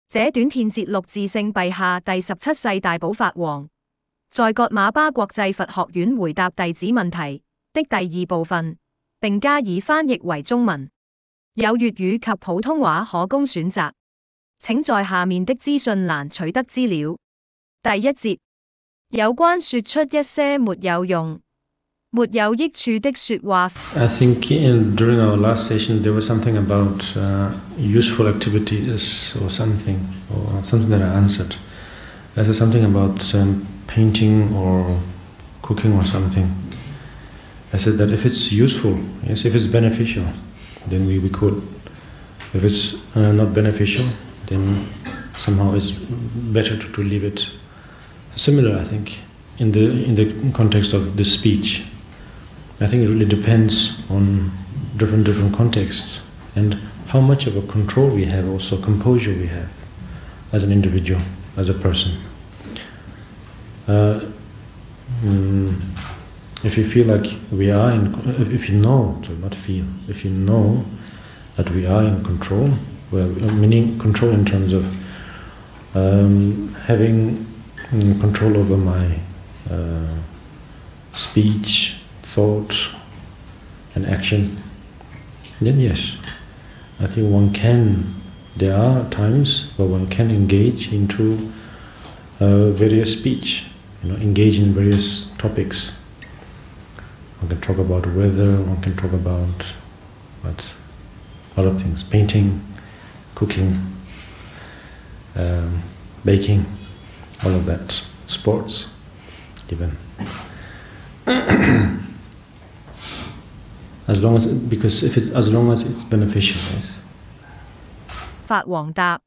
這短片節錄自聖陛下第17世大寶法王在噶瑪巴國際佛學院回答弟子問題的第二部分，並加以翻譯為中文，有粵語及普通話可供選擇。請在下面的資訊欄取得資料。第一節，有關說出一些沒有用、沒有益處的說話。I think during our last session there was something about useful activities or something that I answered. There's something about painting or cooking or something. I said that if it's useful, yes, if it's beneficial, then we could. If it's not beneficial, then somehow it's better to leave it. Similar, I think, in the context of the speech. I think it really depends on different contexts and how much of a control we have, also composure we have as an individual, as a person. If you feel like we are if you know, so not feel, if you know that we are in control, well, meaning control in terms of having control over my speech, thought and action, then yes, I think there are times where one can engage into various speech, engage in various topics. One can talk about weather, one can talk about a lot of things, painting, cooking, baking, all of that, sports even. As long as it's beneficial, yes. 法王答：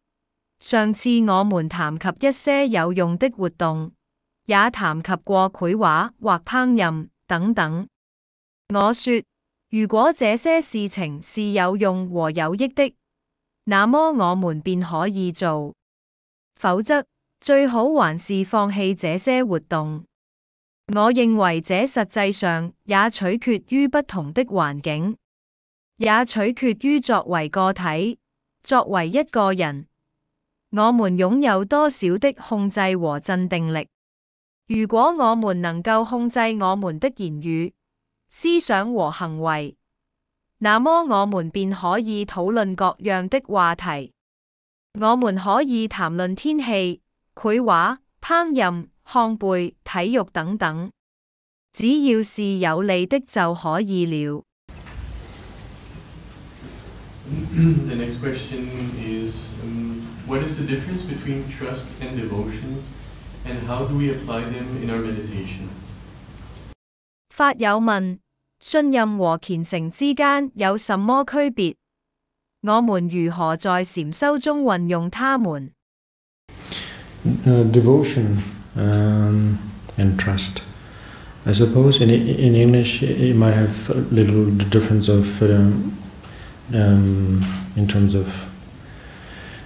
上次我們談及一些有用的活動，也談及過繪畫或烹飪等等。我說，如果這些事情是有用和有益的，那麼我們便可以做；否則，最好還是放棄這些活動。我認為這實際上也取決於不同的環境，也取決於作為個體、作為一個人，我們擁有多少的控制和鎮定力。如果我們能夠控制我們的言語、思想和行為，那麼我們便可以討論各樣的話題。我們可以談論天氣、繪畫、烹飪、烘焙、體育等等，只要是有利的就可以了。The next question is, what is the difference between trust and devotion, and how do we apply them in our meditation? 法友問：信任和虔誠之間有什麼區別？我們如何在禪修中運用它們？Devotion and trust. I suppose in English it might have a little difference of in terms of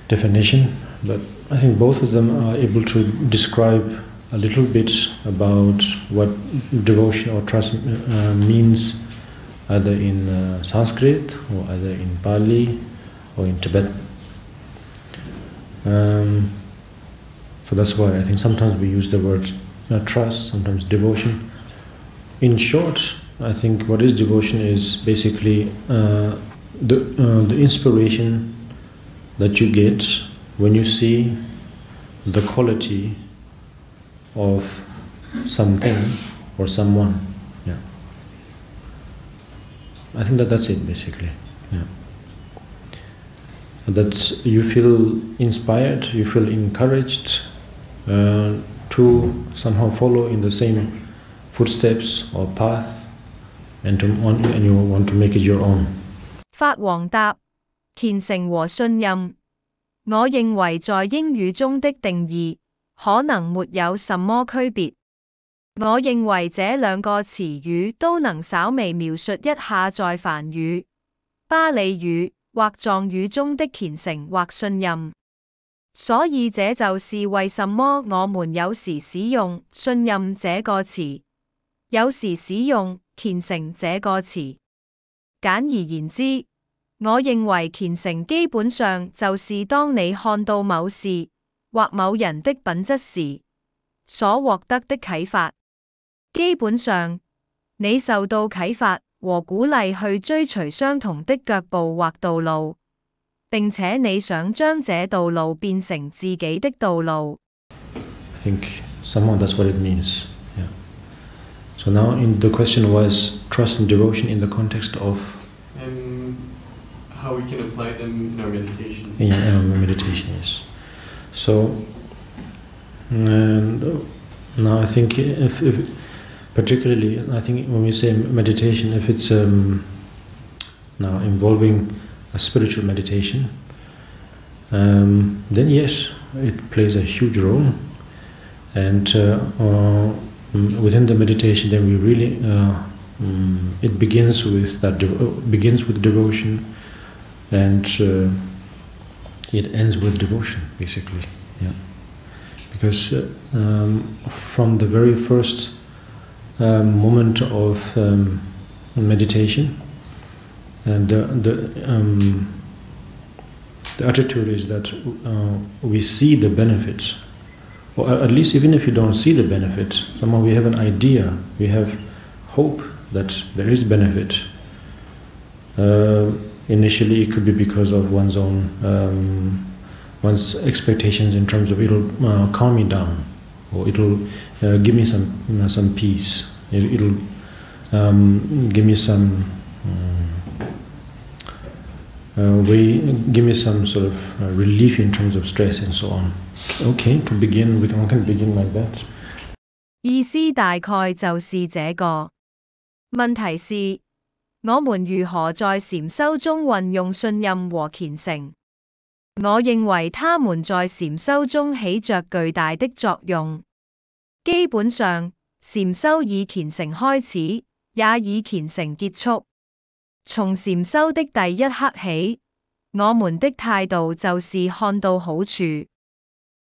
definition, but I think both of them are able to describe a little bit about what devotion or trust means, either in Sanskrit or either in Pali or in Tibetan. So that's why I think sometimes we use the word trust, sometimes devotion. In short, I think what is devotion is basically the inspiration that you get when you see the quality of something or someone. Yeah, I think that's it basically. Yeah, that you feel inspired, you feel encouraged to somehow follow in the same footsteps or path, and you want to make it your own. 法王答：虔誠和信任，我認為在英語中的定義可能沒有什麼區別。我認為這兩個詞語都能稍微描述一下在梵語、巴利語或藏語中的虔誠或信任。所以這就是為什麼我們有時使用信任這個詞，有時使用虔誠這個詞。簡而言之，我認為虔誠基本上就是當你看到某事或某人的品質時所獲得的啟發。基本上，你受到啟發和鼓勵去追隨相同的腳步或道路，並且你想將這道路變成自己的道路。I think somehow that's what it means. Yeah. So now the question was trust and devotion in the context of how we can apply them in our meditation. In our meditation, yes. So now I think if particularly, I think when we say meditation, if it's now involving a spiritual meditation, then yes, it plays a huge role. And within the meditation, then we really it begins with devotion, and it ends with devotion, basically. Yeah, because from the very first moment of meditation, and the attitude is that we see the benefit, or at least even if you don't see the benefit, somehow we have an idea, we have hope that there is benefit. Initially, it could be because of one's own one's expectations in terms of it'll calm me down, or it'll give me some peace. It'll give me some give me some sort of relief in terms of stress and so on. Okay, to begin, one can begin like that. 意思大概就是這個。問題是，我們如何在禪修中運用信任和虔誠？我認為他們在禪修中起着巨大的作用。基本上，禪修以虔誠開始，也以虔誠結束。從禪修的第一刻起，我們的態度就是看到好處，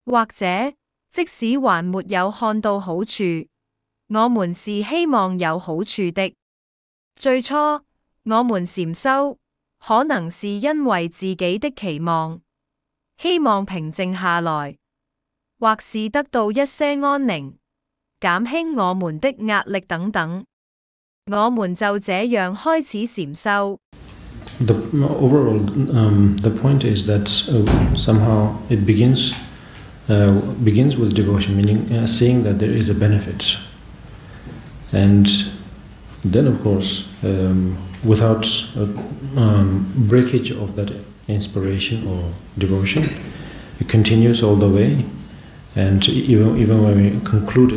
或者即使還沒有看到好處，我們是希望有好處的。最初，我們禪修可能是因為自己的期望，希望平靜下來，或是得到一些安寧，減輕我們的壓力等等。我們就這樣開始禪修。The overall, the point is that somehow it begins with devotion, meaning seeing that there is a benefit, and then of course, without breakage of that inspiration or devotion, it continues all the way, and even when we conclude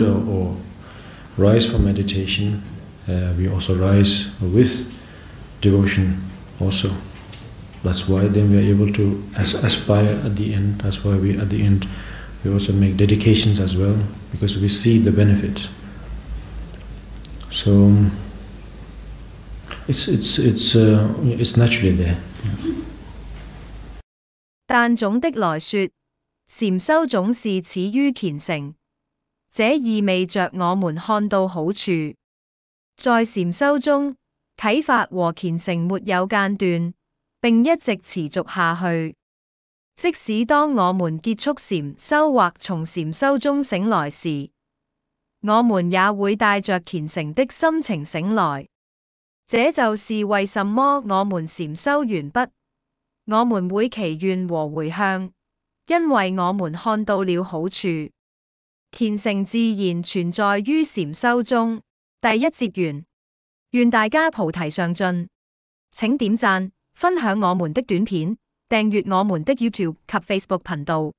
or rise from meditation, we also rise with devotion also. That's why then we are able to aspire at the end. That's why we at the end we also make dedications as well, because we see the benefit. So it's naturally there. 但總的來說，禪修總是始於虔誠，這意味着我們看到好處。在禪修中，啟發和虔誠沒有間斷，並一直持續下去。即使當我們結束禪修或從禪修中醒來時，我們也會帶着虔誠的心情醒來。這就是為什麼我們禪修完畢，我們會祈願和回向，因為我們看到了好處。虔誠自然存在於禪修中。第一節完。願大家菩提上進。請點讚、分享我們的短片，訂閱我們的 YouTube 及 Facebook 頻道。